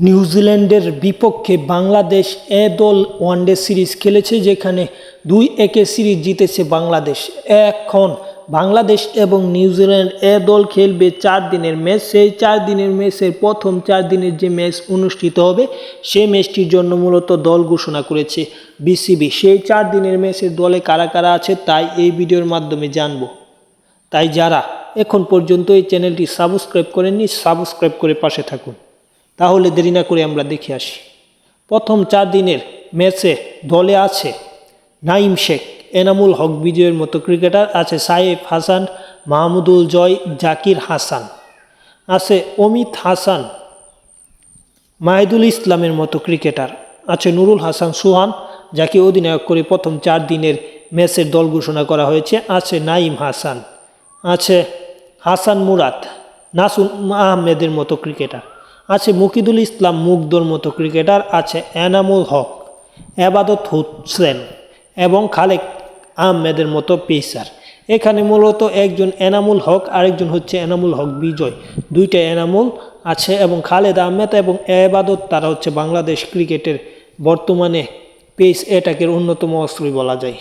নিউজিল্যান্ডের বিপক্ষে বাংলাদেশ এ দল ওয়ানডে সিরিজ খেলেছে, যেখানে 2-1 সিরিজ জিতেছে বাংলাদেশ। এখন বাংলাদেশ এবং নিউজিল্যান্ড এ দল খেলবে 4 দিনের ম্যাচ। সেই 4 দিনের ম্যাচের প্রথম 4 দিনের যে ম্যাচ অনুষ্ঠিত হবে, সেই ম্যাচটির জন্য মূলত দল ঘোষণা করেছে বিসিবি। সেই 4 দিনের ম্যাচের দলে কারা কারা আছে তাই এই ভিডিওর মাধ্যমে জানবো। তাই যারা এখন পর্যন্ত এই চ্যানেলটি সাবস্ক্রাইব করেননি, সাবস্ক্রাইব করে পাশে থাকুন। তাহলে দেরি না করে আমরা দেখে আসি। প্রথম 4 দিনের ম্যাচে দলে আছে নাঈম শেখ, এনামুল হক বিজয়ের মতো ক্রিকেটার, আছে সাইফ হাসান, মাহমুদুল জয়, জাকির হাসান, আছে অমিত হাসান, মাহিদুল ইসলামের মতো ক্রিকেটার, আছে নুরুল হাসান সোহান, যাকে অধিনায়ক করে প্রথম 4 দিনের ম্যাচের দল ঘোষণা করা হয়েছে, আছে নাঈম হাসান, আছে হাসান মুরাদ, নাসুম আহমেদের মতো ক্রিকেটার, আছে মুকিদুল ইসলাম মুগ্ধর মতো ক্রিকেটার, আছে এনামুল হক, এবাদত হোসেন এবং খালেক আহমেদের মতো পেসার। এখানে মূলত একজন এনামুল হক, আরেকজন হচ্ছে এনামুল হক বিজয়। দুইটা এনামুল আছে এবং খালেদ আহমেদ এবং এবাদত, তারা হচ্ছে বাংলাদেশ ক্রিকেটের বর্তমানে পেস অ্যাটাকের অন্যতম অস্ত্রই বলা যায়।